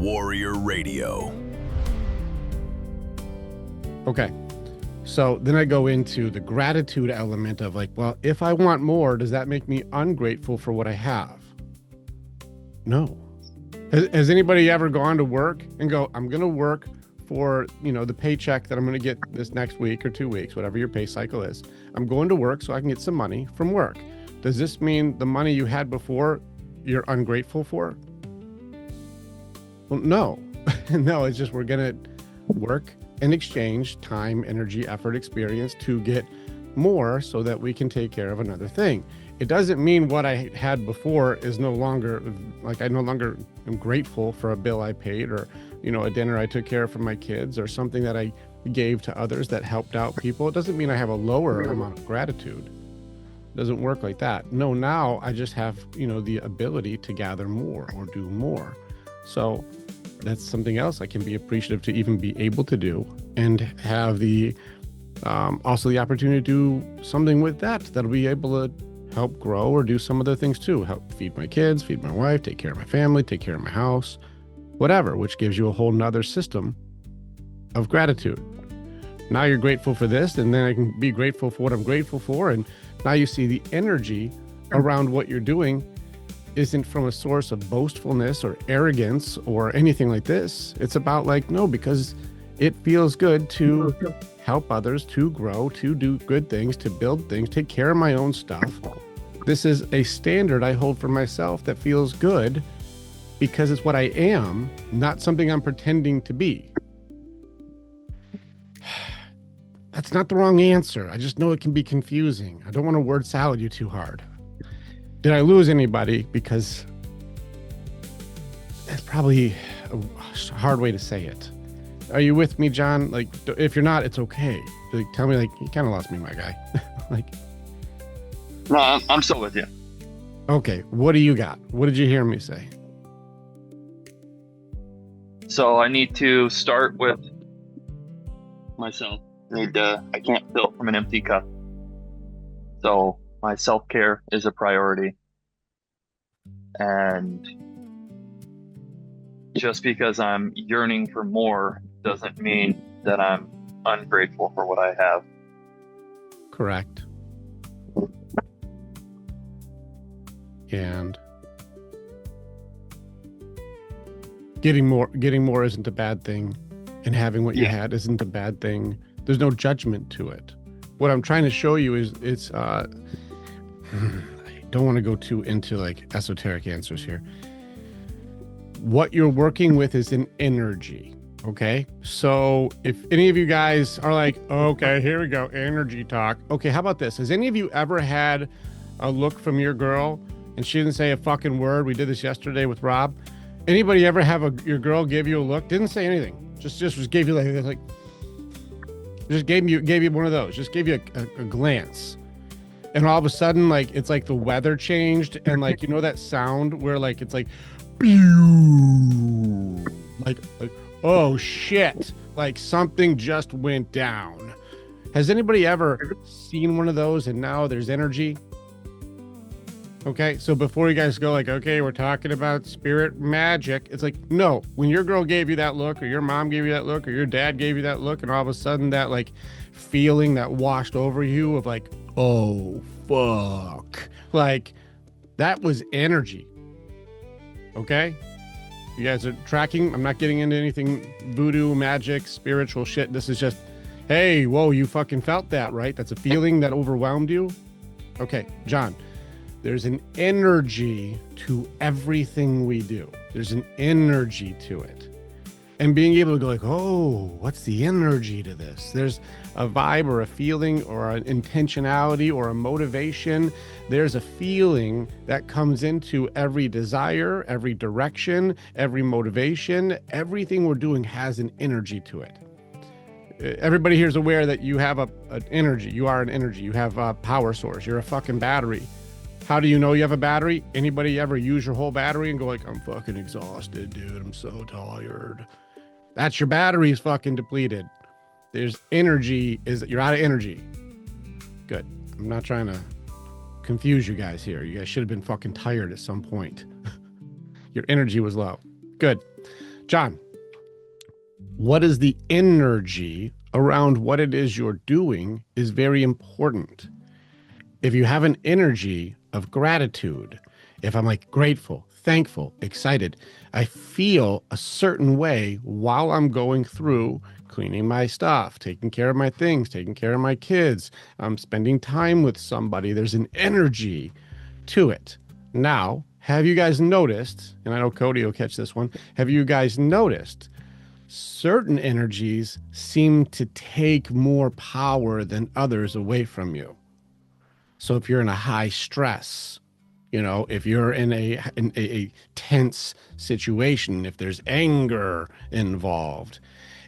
Warrior Radio. Okay. So then I go into the gratitude element of like, well, if I want more, does that make me ungrateful for what I have? No. Has anybody ever gone to work and go, I'm going to work for, the paycheck that I'm going to get this next week or 2 weeks, whatever your pay cycle is. I'm going to work so I can get some money from work. Does this mean the money you had before you're ungrateful for? Well, no. No, it's just we're going to work and exchange time, energy, effort, experience to get more so that we can take care of another thing. It doesn't mean what I had before is no longer, like I no longer am grateful for a bill I paid or, a dinner I took care of for my kids or something that I gave to others that helped out people. It doesn't mean I have a lower amount of gratitude. It doesn't work like that. No, now I just have, the ability to gather more or do more. So that's something else I can be appreciative to even be able to do and have the also the opportunity to do something with that'll be able to help grow or do some other things too. Help feed my kids, feed my wife, take care of my family, take care of my house, whatever, which gives you a whole nother system of gratitude. Now you're grateful for this, and then I can be grateful for what I'm grateful for. And now you see the energy around what you're doing isn't from a source of boastfulness or arrogance or anything like this. It's about like, no, because it feels good to help others, to grow, to do good things, to build things, take care of my own stuff. This is a standard I hold for myself that feels good because it's what I am, not something I'm pretending to be. That's not the wrong answer. I just know it can be confusing. I don't want to word salad you too hard. Did I lose anybody? Because that's probably a hard way to say it. Are you with me, John? Like, if you're not, it's okay. Like, tell me, like, you kind of lost me, my guy. Like, no, I'm still with you. Okay, what do you got? What did you hear me say? So I need to start with myself. I can't fill from an empty cup. So my self-care is a priority. And just because I'm yearning for more doesn't mean that I'm ungrateful for what I have. Correct. And getting more isn't a bad thing, and having what you had isn't a bad thing. There's no judgment to it. What I'm trying to show you is I don't want to go too into like esoteric answers here. What you're working with is an energy. Okay. So if any of you guys are like, okay, here we go, energy talk. Okay. How about this? Has any of you ever had a look from your girl and she didn't say a fucking word? We did this yesterday with Rob. Anybody ever have your girl give you a look? Didn't say anything. Just gave you like just gave you one of those. Just gave you a glance. And all of a sudden, like, it's like the weather changed. And like, that sound where like, it's like, like, oh shit, like something just went down. Has anybody ever seen one of those and now there's energy? Okay, so before you guys go like, okay, we're talking about spirit magic, it's like, no, when your girl gave you that look or your mom gave you that look or your dad gave you that look and all of a sudden that like feeling that washed over you of like, oh fuck, like that was energy. Okay, you guys are tracking. I'm not getting into anything voodoo, magic, spiritual shit. This is just, hey, whoa, you fucking felt that, right? That's a feeling that overwhelmed you. Okay, John, there's an energy to everything we do. There's an energy to it. And being able to go like, oh, what's the energy to this? There's a vibe or a feeling or an intentionality or a motivation. There's a feeling that comes into every desire, every direction, every motivation. Everything we're doing has an energy to it. Everybody here is aware that you have an energy. You are an energy. You have a power source. You're a fucking battery. How do you know you have a battery? Anybody ever use your whole battery and go like, I'm fucking exhausted, dude. I'm so tired. That's your battery is fucking depleted. There's energy, you're out of energy. Good. I'm not trying to confuse you guys here. You guys should have been fucking tired at some point. Your energy was low. Good. John, what is the energy around what it is you're doing is very important. If you have an energy of gratitude, if I'm like grateful, thankful, excited, I feel a certain way while I'm going through cleaning my stuff, taking care of my things, taking care of my kids, I'm spending time with somebody. There's an energy to it. Now, have you guys noticed, and I know Cody will catch this one, have you guys noticed certain energies seem to take more power than others away from you? So if you're in a high stress, if you're in a tense situation, if there's anger involved,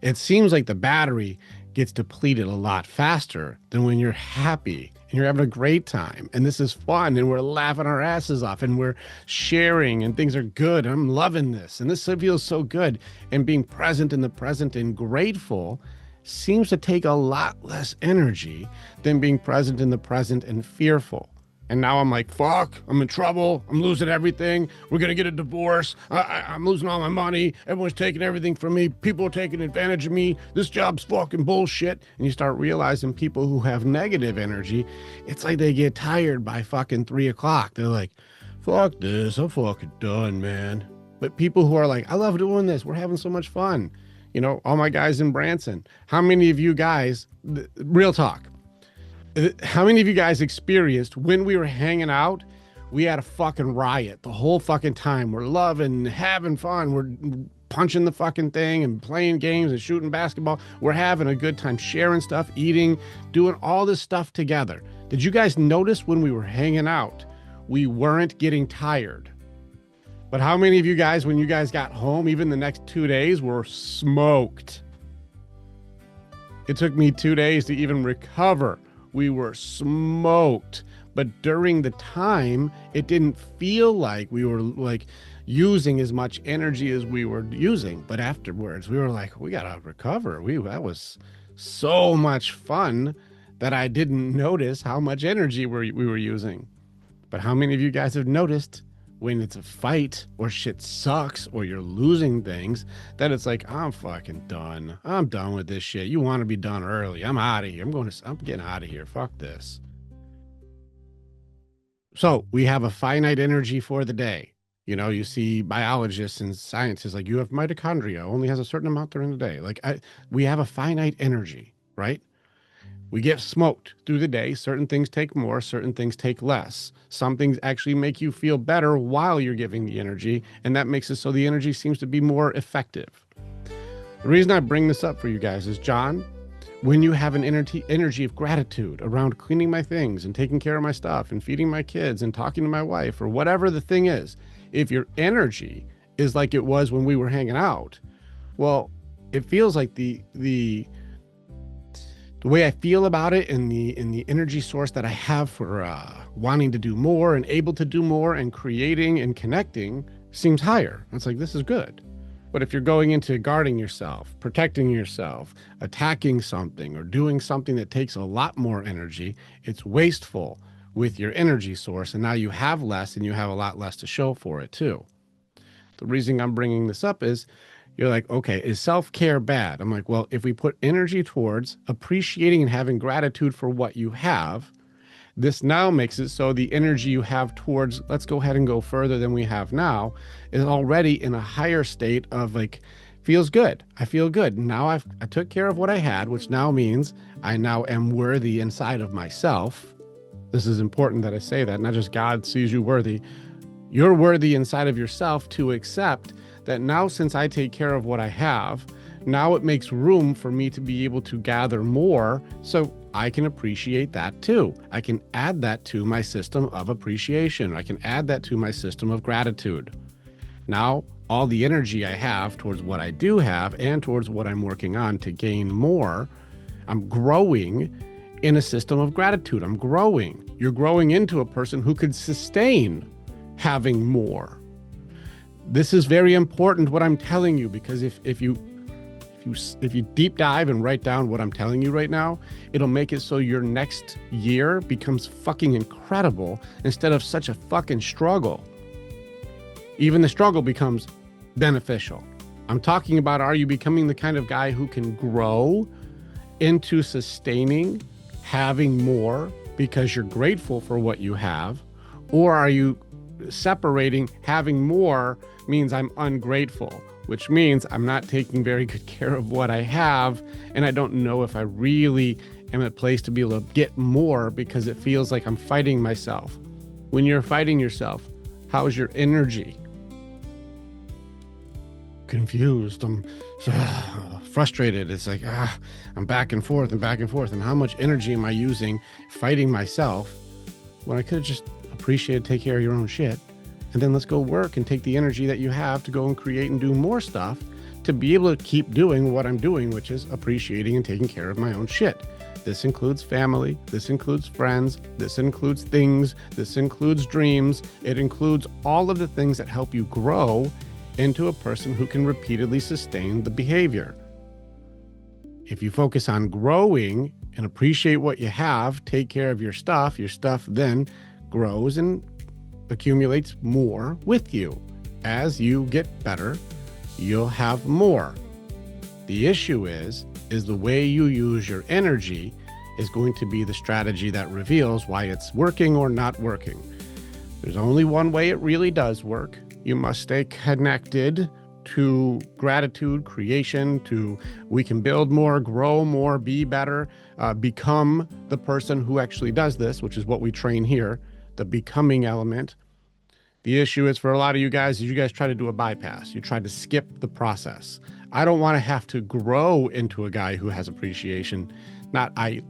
it seems like the battery gets depleted a lot faster than when you're happy and you're having a great time and this is fun and we're laughing our asses off and we're sharing and things are good. I'm loving this and this feels so good. And being present in the present and grateful seems to take a lot less energy than being present in the present and fearful. And now I'm like, fuck, I'm in trouble. I'm losing everything. We're going to get a divorce. I'm losing all my money. Everyone's taking everything from me. People are taking advantage of me. This job's fucking bullshit. And you start realizing people who have negative energy, it's like they get tired by fucking 3 o'clock. They're like, fuck this. I'm fucking done, man. But people who are like, I love doing this. We're having so much fun. All my guys in Branson. How many of you guys, real talk, how many of you guys experienced when we were hanging out, we had a fucking riot the whole fucking time. We're loving, having fun. We're punching the fucking thing and playing games and shooting basketball. We're having a good time, sharing stuff, eating, doing all this stuff together. Did you guys notice when we were hanging out, we weren't getting tired? But how many of you guys, when you guys got home, even the next 2 days, were smoked? It took me 2 days to even recover. We were smoked, but during the time, it didn't feel like we were like using as much energy as we were using. But afterwards, we were like, we gotta recover. That was so much fun that I didn't notice how much energy we were using. But how many of you guys have noticed when it's a fight or shit sucks or you're losing things, that it's like, I'm fucking done. I'm done with this shit. You want to be done early. I'm out of here. I'm getting out of here. Fuck this. So we have a finite energy for the day. You see biologists and scientists like, you have mitochondria, only has a certain amount during the day. We have a finite energy, right? We get smoked through the day. Certain things take more, certain things take less. Some things actually make you feel better while you're giving the energy, and that makes it so the energy seems to be more effective. The reason I bring this up for you guys is, John, when you have an energy of gratitude around cleaning my things and taking care of my stuff and feeding my kids and talking to my wife or whatever the thing is, if your energy is like it was when we were hanging out, well, it feels like the way I feel about it and the energy source that I have for wanting to do more and able to do more and creating and connecting seems higher. It's like, this is good. But if you're going into guarding yourself, protecting yourself, attacking something, or doing something that takes a lot more energy, it's wasteful with your energy source. And now you have less and you have a lot less to show for it too. The reason I'm bringing this up is, you're like, okay, is self-care bad? I'm like, well, if we put energy towards appreciating and having gratitude for what you have, this now makes it so the energy you have towards, let's go ahead and go further than we have now, is already in a higher state of like, feels good. I feel good. Now I took care of what I had, which now means I now am worthy inside of myself. This is important that I say that, not just God sees you worthy. You're worthy inside of yourself to accept that now, since I take care of what I have, now it makes room for me to be able to gather more so I can appreciate that too. I can add that to my system of appreciation. I can add that to my system of gratitude. Now, all the energy I have towards what I do have and towards what I'm working on to gain more, I'm growing in a system of gratitude. I'm growing. You're growing into a person who could sustain having more. This is very important, what I'm telling you, because if you deep dive and write down what I'm telling you right now, it'll make it so your next year becomes fucking incredible instead of such a fucking struggle. Even the struggle becomes beneficial. I'm talking about, are you becoming the kind of guy who can grow into sustaining having more because you're grateful for what you have? Or are you separating having more means I'm ungrateful, which means I'm not taking very good care of what I have, and I don't know if I really am at a place to be able to get more because it feels like I'm fighting myself. When you're fighting yourself, how's your energy? Confused. I'm frustrated. It's like, I'm back and forth and back and forth. And how much energy am I using fighting myself when I could have just appreciated, take care of your own shit? And then let's go work and take the energy that you have to go and create and do more stuff to be able to keep doing what I'm doing, which is appreciating and taking care of my own shit. This includes family. This includes friends. This includes things. This includes dreams. It includes all of the things that help you grow into a person who can repeatedly sustain the behavior. If you focus on growing and appreciate what you have, take care of your stuff then grows and accumulates more with you. As you get better, you'll have more. The issue is the way you use your energy is going to be the strategy that reveals why it's working or not working. There's only one way it really does work. You must stay connected to gratitude, creation, to we can build more, grow more, be better, become the person who actually does this, which is what we train here, the becoming element. The issue is for a lot of you guys is you guys try to do a bypass. You try to skip the process. I don't want to have to grow into a guy who has appreciation. Not I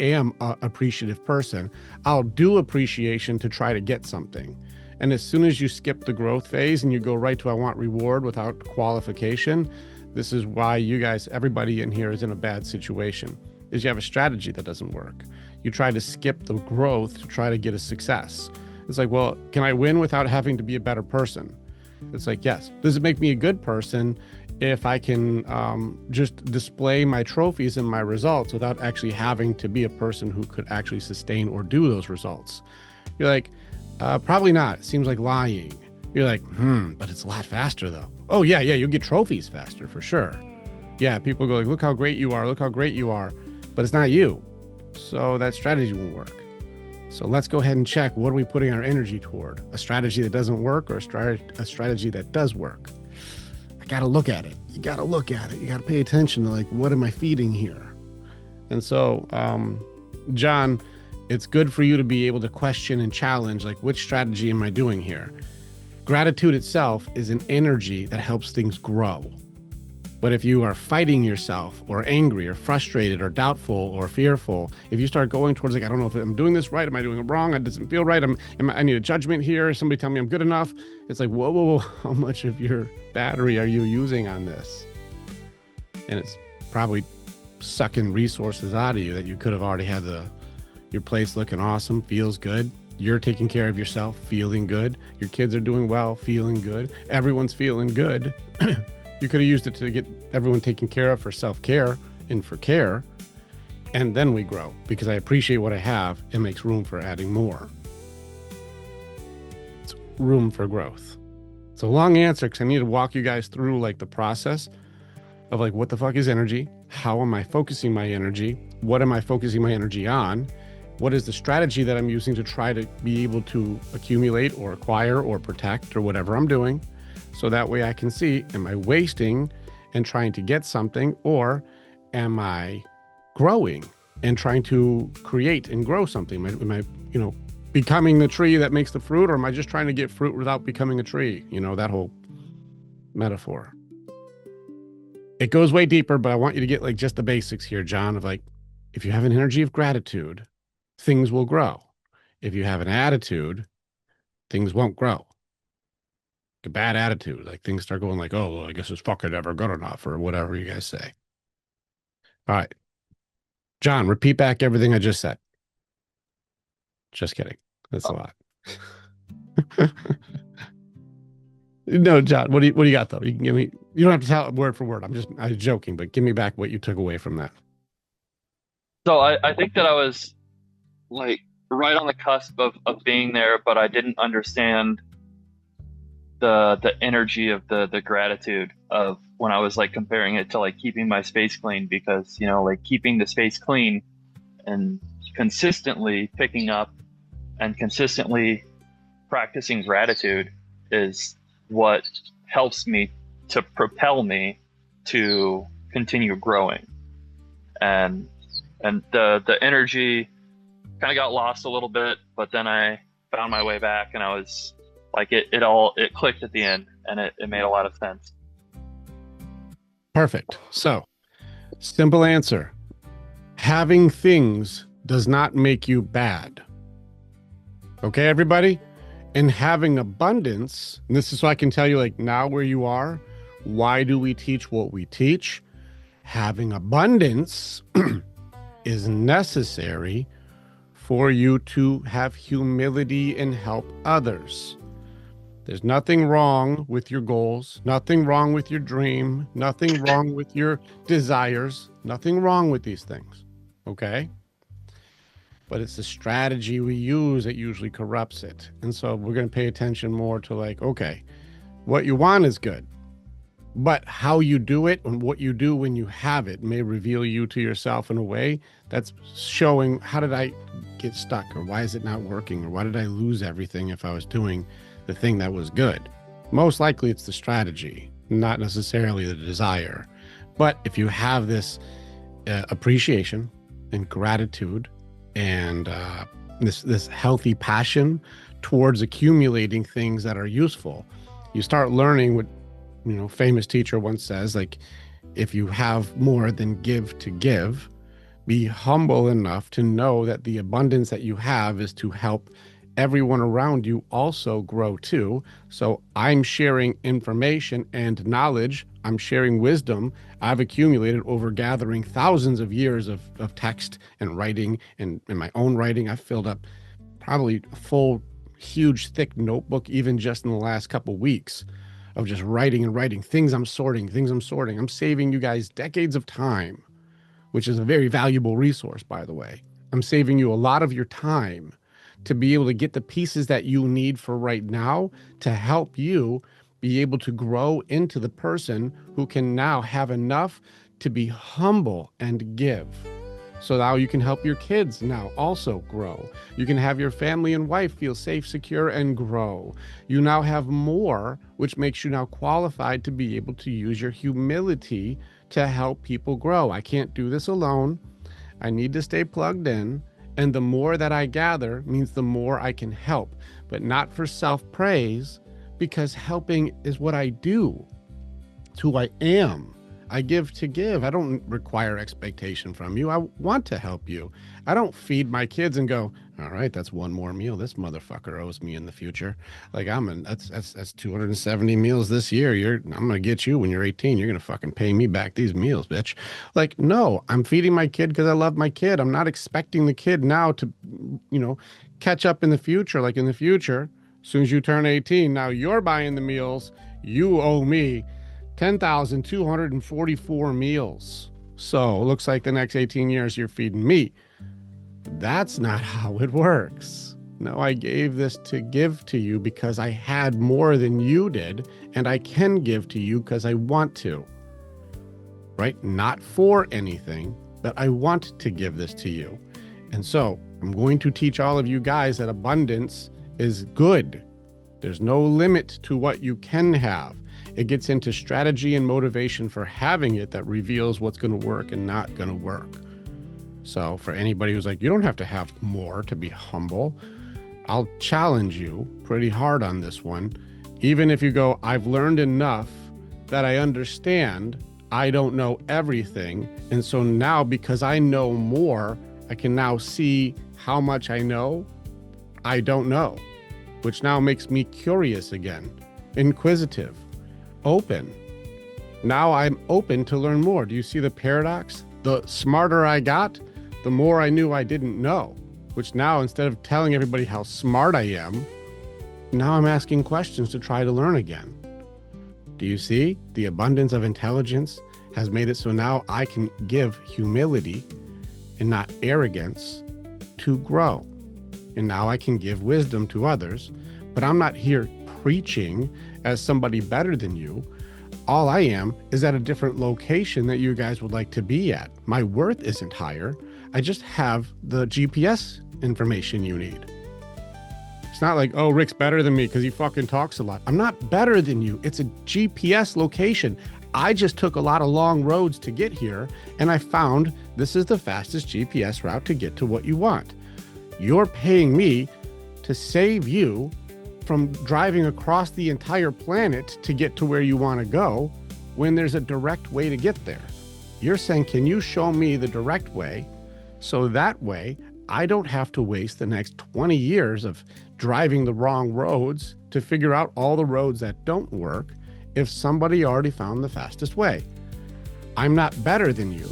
am an appreciative person. I'll do appreciation to try to get something. And as soon as you skip the growth phase and you go right to I want reward without qualification, this is why you guys, everybody in here is in a bad situation, is you have a strategy that doesn't work. You try to skip the growth to try to get a success. It's like, well, can I win without having to be a better person? It's like, yes. Does it make me a good person if I can just display my trophies and my results without actually having to be a person who could actually sustain or do those results? You're like, probably not. It seems like lying. You're like, but it's a lot faster though. Oh yeah, you'll get trophies faster for sure. Yeah, people go like, look how great you are, look how great you are, but it's not you. So that strategy won't work. So let's go ahead and check, what are we putting our energy toward? A strategy that doesn't work or a strategy that does work? I got to look at it. You got to look at it. You got to pay attention to like, what am I feeding here? And so, John, it's good for you to be able to question and challenge, like, which strategy am I doing here? Gratitude itself is an energy that helps things grow. But if you are fighting yourself or angry or frustrated or doubtful or fearful, if you start going towards like, I don't know if I'm doing this right, am I doing it wrong? It doesn't feel right. I need a judgment here. Somebody tell me I'm good enough. It's like, whoa, how much of your battery are you using on this? And it's probably sucking resources out of you that you could have already had your place looking awesome, feels good. You're taking care of yourself, feeling good. Your kids are doing well, feeling good. Everyone's feeling good. You could have used it to get everyone taken care of for self-care and for care. And then we grow because I appreciate what I have. It makes room for adding more. It's room for growth. It's a long answer because I need to walk you guys through like the process of like, what the fuck is energy? How am I focusing my energy? What am I focusing my energy on? What is the strategy that I'm using to try to be able to accumulate or acquire or protect or whatever I'm doing? So that way I can see, am I wasting and trying to get something, or am I growing and trying to create and grow something? Am I becoming the tree that makes the fruit, or am I just trying to get fruit without becoming a tree? That whole metaphor. It goes way deeper, but I want you to get like just the basics here, John, of like, if you have an energy of gratitude, things will grow. If you have an attitude, things won't grow. A bad attitude, like things start going like, oh, well, I guess it's fucking never good enough, or whatever you guys say. All right, John, repeat back everything I just said. Just kidding. That's a lot. No, John, what do you got though? You can give me. You don't have to tell it word for word. I was joking, but give me back what you took away from that. So I think that I was like right on the cusp of being there, but I didn't understand the energy of the gratitude of when I was like comparing it to like keeping my space clean, because, you know, like keeping the space clean and consistently picking up and consistently practicing gratitude is what helps me to propel me to continue growing. And the energy kind of got lost a little bit, but then I found my way back, and I was like, it clicked at the end, and it made a lot of sense. Perfect. So, simple answer. Having things does not make you bad. Okay, everybody? And having abundance, and this is so I can tell you, like, now where you are, why do we teach what we teach? Having abundance is necessary for you to have humility and help others. There's nothing wrong with your goals, nothing wrong with your dream, nothing wrong with your desires, nothing wrong with these things, okay? But it's the strategy we use that usually corrupts it. And so we're going to pay attention more to like, okay, what you want is good, but how you do it and what you do when you have it may reveal you to yourself in a way that's showing, how did I get stuck, or why is it not working, or why did I lose everything if I was doing the thing that was good? Most likely it's the strategy, not necessarily the desire. But if you have this appreciation and gratitude and this healthy passion towards accumulating things that are useful, you start learning what, you know, famous teacher once says, like, if you have more than give to give, be humble enough to know that the abundance that you have is to help everyone around you also grow too. So I'm sharing information and knowledge. I'm sharing wisdom I've accumulated over gathering thousands of years of text and writing, and in my own writing. I've filled up probably a full, huge, thick notebook, even just in the last couple weeks, of just writing and writing things I'm sorting. I'm saving you guys decades of time, which is a very valuable resource, by the way. I'm saving you a lot of your time to be able to get the pieces that you need for right now to help you be able to grow into the person who can now have enough to be humble and give. So now you can help your kids now also grow. You can have your family and wife feel safe, secure, and grow. You now have more, which makes you now qualified to be able to use your humility to help people grow. I can't do this alone. I need to stay plugged in. And the more that I gather means the more I can help, but not for self-praise, because helping is what I do. It's who I am. I give to give. I don't require expectation from you. I want to help you. I don't feed my kids and go, all right, that's one more meal this motherfucker owes me in the future. Like, that's 270 meals this year. I'm gonna get you when you're 18. You're gonna fucking pay me back these meals, bitch. Like, no, I'm feeding my kid because I love my kid. I'm not expecting the kid now to, you know, catch up in the future. Like, in the future, as soon as you turn 18, now you're buying the meals. You owe me 10,244 meals. So it looks like the next 18 years you're feeding me. That's not how it works. No, I gave this to give to you because I had more than you did, and I can give to you because I want to. Right? Not for anything, but I want to give this to you. And so I'm going to teach all of you guys that abundance is good. There's no limit to what you can have. It gets into strategy and motivation for having it that reveals what's going to work and not going to work. So for anybody who's like, you don't have to have more to be humble, I'll challenge you pretty hard on this one. Even if you go, I've learned enough that I understand I don't know everything. And so now, because I know more, I can now see how much I know I don't know, which now makes me curious again, inquisitive, open. Now I'm open to learn more. Do you see the paradox? The smarter I got, the more I knew I didn't know, which now, instead of telling everybody how smart I am, now I'm asking questions to try to learn again. Do you see? The abundance of intelligence has made it so now I can give humility and not arrogance to grow. And now I can give wisdom to others, but I'm not here preaching as somebody better than you. All I am is at a different location that you guys would like to be at. My worth isn't higher. I just have the GPS information you need. It's not like, oh, Rick's better than me because he fucking talks a lot. I'm not better than you. It's a GPS location. I just took a lot of long roads to get here, and I found this is the fastest GPS route to get to what you want. You're paying me to save you from driving across the entire planet to get to where you want to go when there's a direct way to get there. You're saying, can you show me the direct way so that way I don't have to waste the next 20 years of driving the wrong roads to figure out all the roads that don't work if somebody already found the fastest way. I'm not better than you.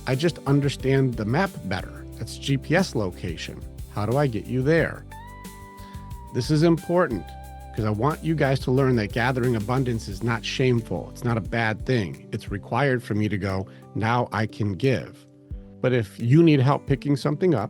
I just understand the map better. That's GPS location. How do I get you there? This is important because I want you guys to learn that gathering abundance is not shameful. It's not a bad thing. It's required for me to go, now I can give. But if you need help picking something up,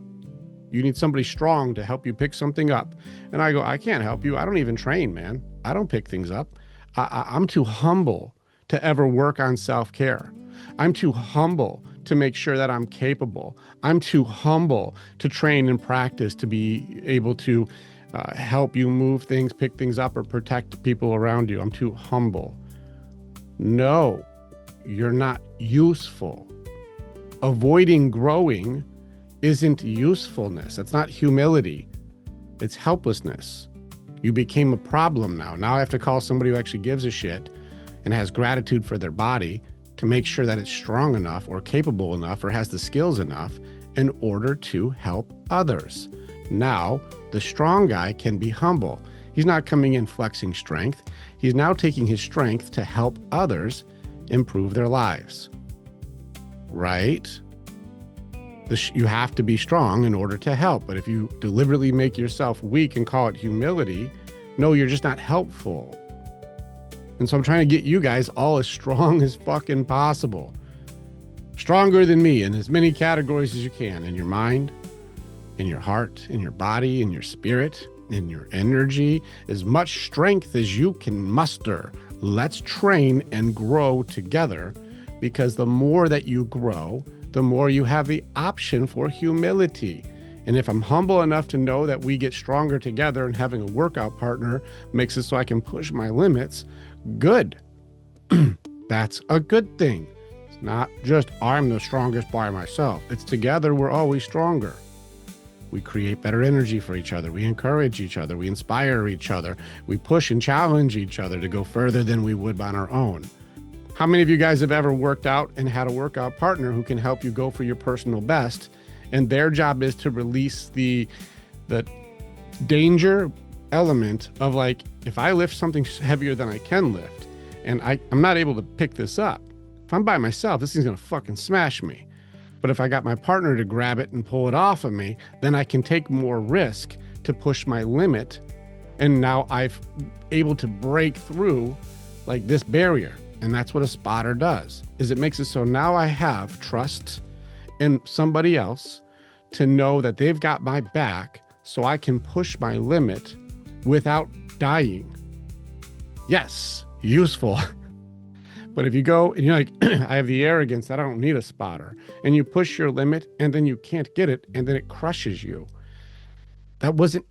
you need somebody strong to help you pick something up. And I go, I can't help you. I don't even train, man. I don't pick things up. I'm too humble to ever work on self-care. I'm too humble to make sure that I'm capable. I'm too humble to train and practice to be able to help you move things, pick things up, or protect people around you. I'm too humble. No, you're not useful. Avoiding growing isn't usefulness. That's not humility. It's helplessness. You became a problem now. Now I have to call somebody who actually gives a shit and has gratitude for their body to make sure that it's strong enough or capable enough or has the skills enough in order to help others. Now, the strong guy can be humble. He's not coming in flexing strength. He's now taking his strength to help others improve their lives. Right? You have to be strong in order to help. But if you deliberately make yourself weak and call it humility, no, you're just not helpful. And so I'm trying to get you guys all as strong as fucking possible. Stronger than me in as many categories as you can. In your mind, in your heart, in your body, in your spirit, in your energy. As much strength as you can muster. Let's train and grow together, because the more that you grow, the more you have the option for humility. And if I'm humble enough to know that we get stronger together and having a workout partner makes it so I can push my limits, good. That's a good thing. It's not just I'm the strongest by myself. It's together we're always stronger. We create better energy for each other. We encourage each other. We inspire each other. We push and challenge each other to go further than we would on our own. How many of you guys have ever worked out and had a workout partner who can help you go for your personal best, and their job is to release the danger element of, like, if I lift something heavier than I can lift and I'm not able to pick this up, if I'm by myself, this thing's gonna fucking smash me. But if I got my partner to grab it and pull it off of me, then I can take more risk to push my limit, and now I've able to break through like this barrier. And that's what a spotter does, is it makes it so now I have trust in somebody else to know that they've got my back so I can push my limit without dying. Yes, useful. But if you go and you're like, I have the arrogance that I don't need a spotter, and you push your limit and then you can't get it and then it crushes you. That wasn't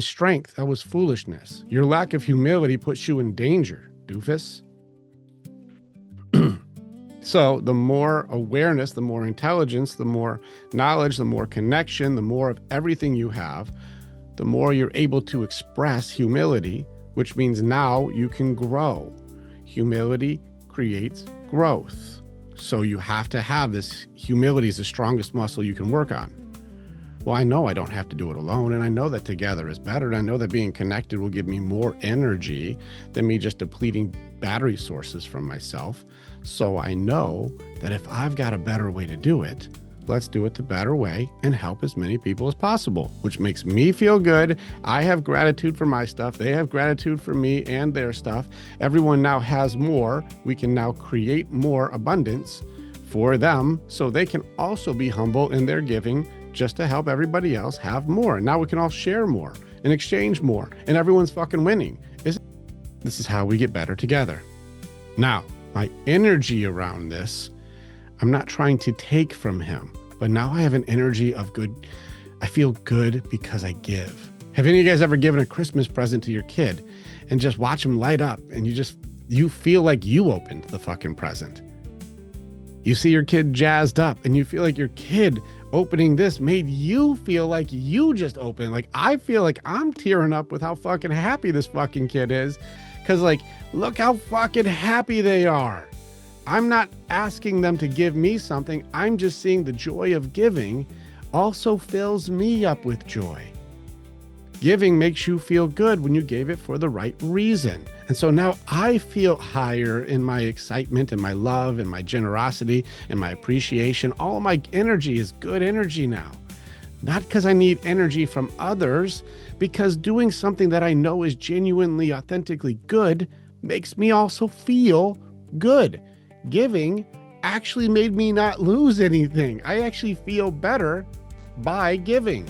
strength. That was foolishness. Your lack of humility puts you in danger, doofus. So the more awareness, the more intelligence, the more knowledge, the more connection, the more of everything you have, the more you're able to express humility, which means now you can grow. Humility creates growth. So you have to have this. Humility is the strongest muscle you can work on. Well, I know I don't have to do it alone, and I know that together is better, and I know that being connected will give me more energy than me just depleting battery sources from myself. So I know that if I've got a better way to do it, let's do it the better way and help as many people as possible, which makes me feel good. I have gratitude for my stuff. They have gratitude for me and their stuff. Everyone now has more. We can now create more abundance for them so they can also be humble in their giving, just to help everybody else have more. And now we can all share more and exchange more, and everyone's fucking winning. This is how we get better together. Now, my energy around this, I'm not trying to take from him, but now I have an energy of good. I feel good because I give. Have any of you guys ever given a Christmas present to your kid and just watch them light up and you feel like you opened the fucking present? You see your kid jazzed up and you feel like your kid opening this made you feel like you just opened. Like, I feel like I'm tearing up with how fucking happy this fucking kid is. Cause like, look how fucking happy they are. I'm not asking them to give me something. I'm just seeing the joy of giving also fills me up with joy. Giving makes you feel good when you gave it for the right reason. And so now I feel higher in my excitement and my love and my generosity and my appreciation. All of my energy is good energy now. Not because I need energy from others, because doing something that I know is genuinely, authentically good makes me also feel good. Giving actually made me not lose anything. I actually feel better by giving.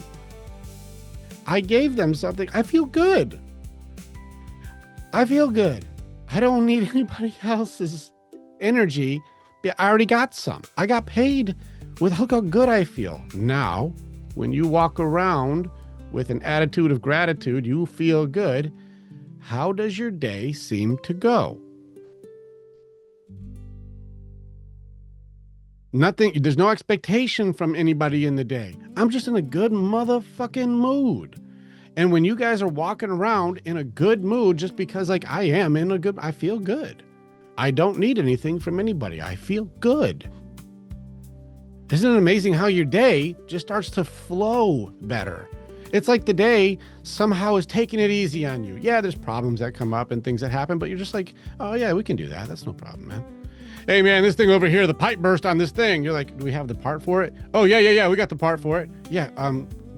I gave them something. I feel good. I feel good. I don't need anybody else's energy. I already got some. I got paid with look how good I feel. Now, when you walk around with an attitude of gratitude, you feel good. How does your day seem to go? Nothing, there's no expectation from anybody in the day. I'm just in a good motherfucking mood. And when you guys are walking around in a good mood, just because like I am in a good, I feel good. I don't need anything from anybody. I feel good. Isn't it amazing how your day just starts to flow better? It's like the day somehow is taking it easy on you. Yeah, there's problems that come up and things that happen, but you're just like, oh yeah, we can do that. That's no problem, man. Hey man, this thing over here, the pipe burst on this thing. You're like, do we have the part for it? Oh yeah, we got the part for it. Yeah,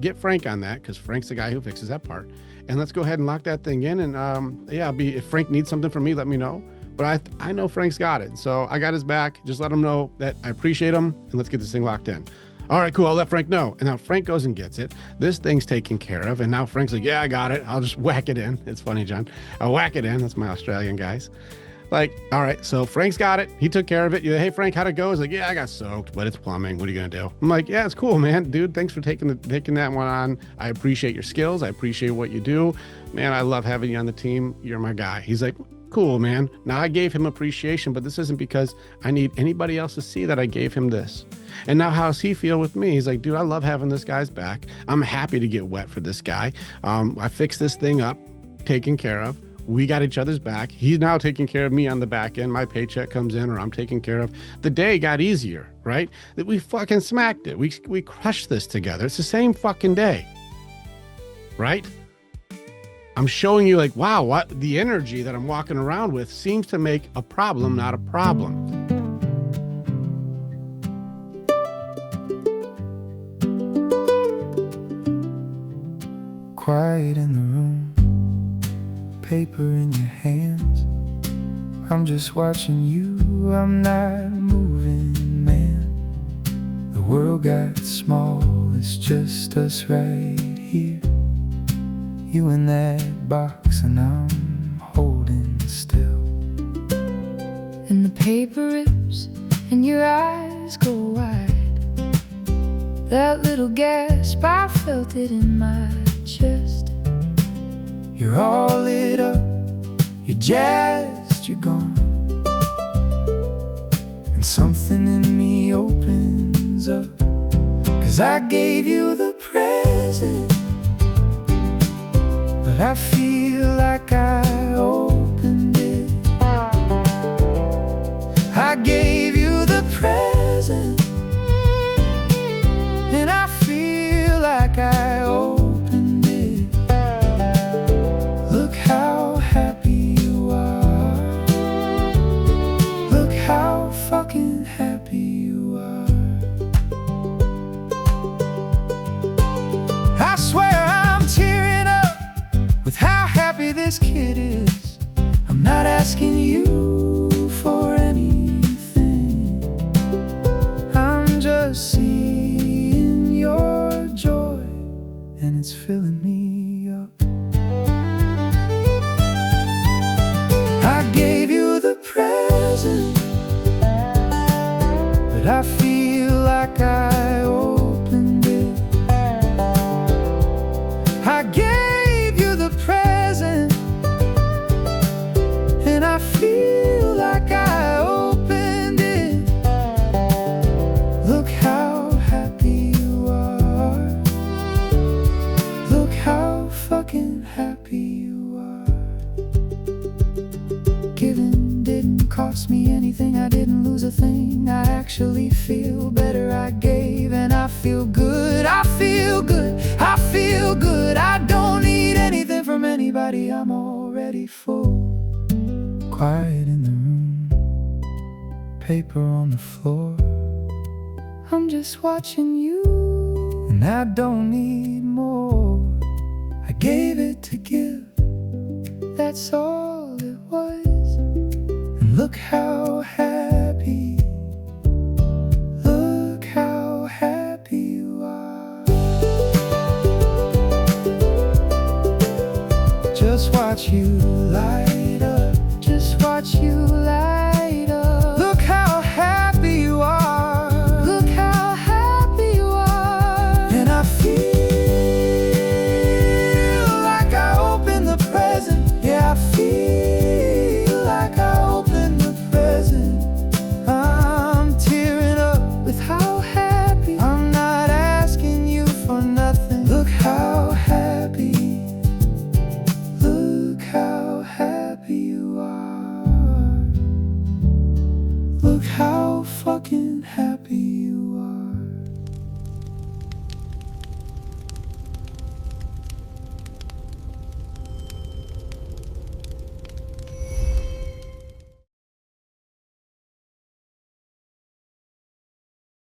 get Frank on that because Frank's the guy who fixes that part. And let's go ahead and lock that thing in. And yeah, if Frank needs something from me, let me know. But I know Frank's got it. So I got his back. Just let him know that I appreciate him and let's get this thing locked in. All right, cool. I'll let Frank know. And now Frank goes and gets it. This thing's taken care of. And now Frank's like, yeah, I got it. I'll just whack it in. It's funny, John. I'll whack it in. That's my Australian guys. Like, all right, so Frank's got it. He took care of it. You're like, hey, Frank, how'd it go? He's like, yeah, I got soaked, but it's plumbing. What are you going to do? I'm like, yeah, it's cool, man. Dude, thanks for taking that one on. I appreciate your skills. I appreciate what you do. Man, I love having you on the team. You're my guy. He's like, cool, man. Now I gave him appreciation, but this isn't because I need anybody else to see that I gave him this. And now how's he feel with me? He's like, dude, I love having this guy's back. I'm happy to get wet for this guy. I fixed this thing up, taken care of. We got each other's back. He's now taking care of me on the back end. My paycheck comes in or I'm taken care of. The day got easier, right? That we fucking smacked it. We crushed this together. It's the same fucking day, right? I'm showing you like, wow, what the energy that I'm walking around with seems to make a problem not a problem. Quiet in the room, paper in your hands. I'm just watching you, I'm not moving, man. The world got small, it's just us right here. You in that box and I'm holding still. And the paper rips and your eyes go wide. That little gasp, I felt it in my chest. You're all lit up, you're jazzed, you're gone. And something in me opens up, 'cause I gave you the present, but I feel like I opened it. I gave you the present, and I feel like I opened it. Look how happy you are. Look how fucking happy you are. I swear I'm tearing up with how happy this kid is. I'm not asking you for anything. I'm just seeing your joy, and it's filling me up. I gave you the present, present, but I feel like I opened it. I gave you the present, and I feel like I opened it. Look how happy you are. Look how fucking happy you are. Giving didn't cost me anything, I didn't lose a thing. I actually feel better. I gave and I feel good. I feel good, I feel good. I don't need anything from anybody, I'm already full. Quiet in the room, paper on the floor. I'm just watching you, and I don't need more. I gave it to give, that's all it was. And look how happy, look how happy you are. Just watch you lie